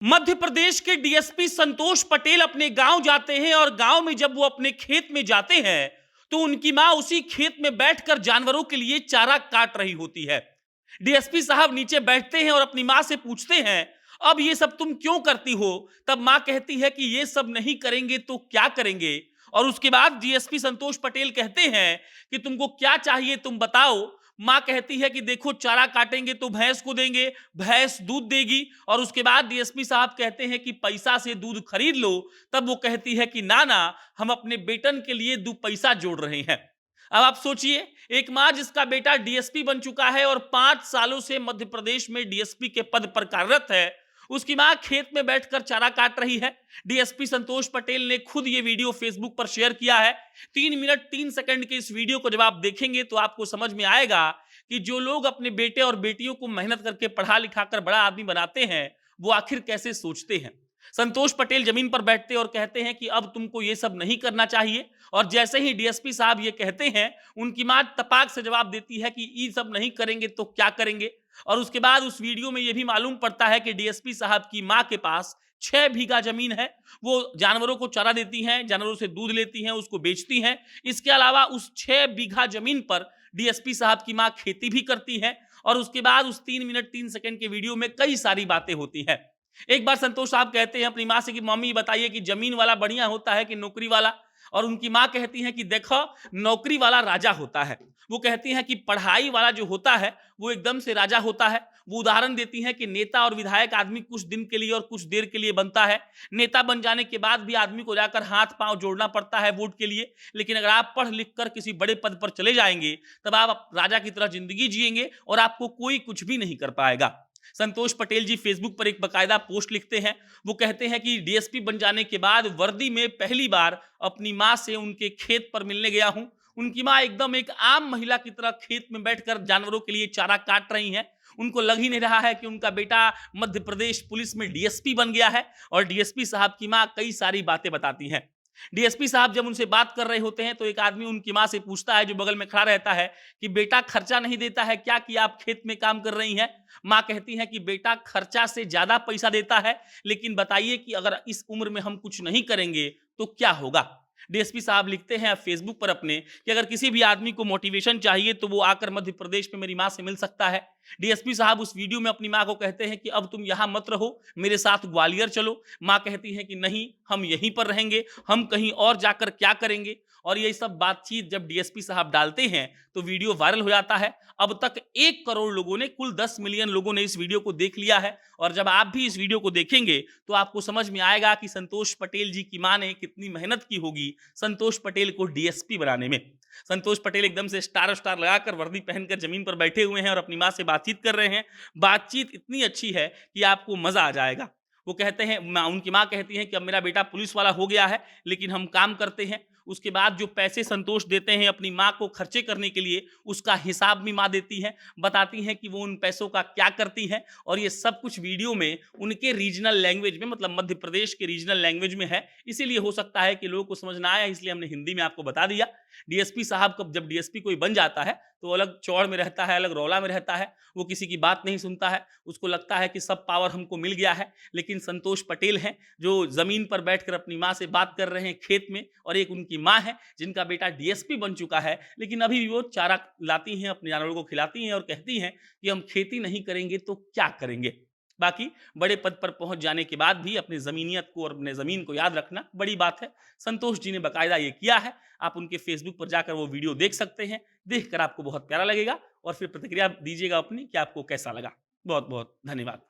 मध्य प्रदेश के डीएसपी संतोष पटेल अपने गांव जाते हैं और गांव में जब वो अपने खेत में जाते हैं तो उनकी मां उसी खेत में बैठकर जानवरों के लिए चारा काट रही होती है। डीएसपी साहब नीचे बैठते हैं और अपनी मां से पूछते हैं, अब ये सब तुम क्यों करती हो? तब मां कहती है कि ये सब नहीं करेंगे तो क्या करेंगे। और उसके बाद डीएसपी संतोष पटेल कहते हैं कि तुमको क्या चाहिए तुम बताओ। मां कहती है कि देखो चारा काटेंगे तो भैंस को देंगे, भैंस दूध देगी। और उसके बाद डीएसपी साहब कहते हैं कि पैसा से दूध खरीद लो। तब वो कहती है कि ना ना, हम अपने बेटन के लिए 2 पैसा जोड़ रहे हैं। अब आप सोचिए, एक मां जिसका बेटा डीएसपी बन चुका है और 5 सालों से मध्य प्रदेश में डीएसपी के पद पर कार्यरत है, उसकी मां खेत में बैठकर चारा काट रही है। डीएसपी संतोष पटेल ने खुद ये वीडियो फेसबुक पर शेयर किया है। 3 मिनट 3 सेकंड के इस वीडियो को जब आप देखेंगे तो आपको समझ में आएगा कि जो लोग अपने बेटे और बेटियों को मेहनत करके पढ़ा लिखा कर बड़ा आदमी बनाते हैं, वो आखिर कैसे सोचते हैं। संतोष पटेल जमीन पर बैठते और कहते हैं कि अब तुमको ये सब नहीं करना चाहिए। और जैसे ही डीएसपी साहब ये कहते हैं, उनकी मां तपाक से जवाब देती है कि ये सब नहीं करेंगे तो क्या करेंगे। और उसके बाद उस वीडियो में यह भी मालूम पड़ता है कि डीएसपी साहब की मां के पास 6 बीघा जमीन है। वो जानवरों को चारा देती हैं, जानवरों से दूध लेती हैं, उसको बेचती हैं। इसके अलावा उस 6 बीघा जमीन पर डीएसपी साहब की मां खेती भी करती हैं। और उसके बाद उस 3 मिनट 3 सेकंड के वीडियो में कई सारी बातें होती हैं। एक बार संतोष साहब कहते हैं अपनी मां से कि मम्मी बताइए कि जमीन वाला बढ़िया होता है कि नौकरी वाला। और उनकी मां कहती हैं कि देखो, नौकरी वाला राजा होता है। वो कहती हैं कि पढ़ाई वाला जो होता है वो एकदम से राजा होता है। वो उदाहरण देती हैं कि नेता और विधायक आदमी कुछ दिन के लिए और कुछ देर के लिए बनता है। नेता बन जाने के बाद भी आदमी को जाकर हाथ पांव जोड़ना पड़ता है वोट के लिए। लेकिन अगर आप पढ़ लिख कर किसी बड़े पद पर चले जाएंगे, तब आप राजा की तरह जिंदगी जिएंगे और आपको कोई कुछ भी नहीं कर पाएगा। संतोष पटेल जी फेसबुक पर एक बकायदा पोस्ट लिखते हैं। वो कहते हैं कि डीएसपी बन जाने के बाद वर्दी में पहली बार अपनी मां से उनके खेत पर मिलने गया हूं। उनकी मां एकदम एक आम महिला की तरह खेत में बैठकर जानवरों के लिए चारा काट रही हैं। उनको लग ही नहीं रहा है कि उनका बेटा मध्य प्रदेश पुलिस में डीएसपी बन गया है। और डीएसपी साहब की मां कई सारी बातें बताती हैं। डीएसपी साहब जब उनसे बात कर रहे होते हैं तो एक आदमी उनकी मां से पूछता है, जो बगल में खड़ा रहता है, कि बेटा खर्चा नहीं देता है क्या कि आप खेत में काम कर रही हैं। मां कहती हैं कि बेटा खर्चा से ज्यादा पैसा देता है, लेकिन बताइए कि अगर इस उम्र में हम कुछ नहीं करेंगे तो क्या होगा। डीएसपी साहब लिखते हैं फेसबुक पर अपने कि अगर किसी भी आदमी को मोटिवेशन चाहिए तो वो आकर मध्य प्रदेश में मेरी मां से मिल सकता है। डीएसपी साहब उस वीडियो में अपनी मां को कहते हैं कि अब तुम यहां मत रहो, मेरे साथ ग्वालियर चलो। मां कहती है कि नहीं, हम यहीं पर रहेंगे, हम कहीं और जाकर क्या करेंगे। और ये सब बातचीत जब डीएसपी साहब डालते हैं तो वीडियो वायरल हो जाता है। अब तक 1 करोड़ लोगों ने, कुल 10 मिलियन लोगों ने इस वीडियो को देख लिया है। और जब आप भी इस वीडियो को देखेंगे तो आपको समझ में आएगा कि संतोष पटेल जी की मां ने कितनी मेहनत की होगी संतोष पटेल को डीएसपी बनाने में। संतोष पटेल एकदम से स्टार स्टार लगाकर वर्दी पहनकर जमीन पर बैठे हुए हैं और अपनी मां से बातचीत कर रहे हैं। बातचीत इतनी अच्छी है कि आपको मजा आ जाएगा। वो कहते हैं, उनकी मां कहती हैं कि अब मेरा बेटा पुलिस वाला हो गया है, लेकिन हम काम करते हैं। उसके बाद जो पैसे संतोष देते हैं अपनी मां को खर्चे करने के लिए, उसका हिसाब भी मां देती हैं, बताती हैं कि वो उन पैसों का क्या करती हैं। और ये सब कुछ वीडियो में उनके रीजनल लैंग्वेज में, मतलब मध्य प्रदेश के रीजनल लैंग्वेज में है। इसीलिए हो सकता है कि लोगों को समझ ना आया, इसलिए हमने हिंदी में आपको बता दिया। डीएसपी साहब को, जब डीएसपी कोई बन जाता है तो अलग चौड़ में रहता है, अलग रौला में रहता है। वो किसी की बात नहीं सुनता है, उसको लगता है कि सब पावर हमको मिल गया है। लेकिन संतोष पटेल हैं जो जमीन पर बैठकर अपनी मां से बात कर रहे हैं खेत में, और एक उनकी मां है जिनका बेटा डीएसपी बन चुका है, लेकिन अभी भी वो चारा लाती हैं, अपने जानवरों को खिलाती हैं और कहती हैं कि हम खेती नहीं करेंगे तो क्या करेंगे। बाकी बड़े पद पर पहुंच जाने के बाद भी अपनी जमीनियत को और अपने जमीन को याद रखना बड़ी बात है। संतोष जी ने बाकायदा ये किया है। आप उनके फेसबुक पर जाकर वो वीडियो देख सकते हैं। देखकर आपको बहुत प्यारा लगेगा और फिर प्रतिक्रिया दीजिएगा अपनी कि आपको कैसा लगा। बहुत बहुत धन्यवाद।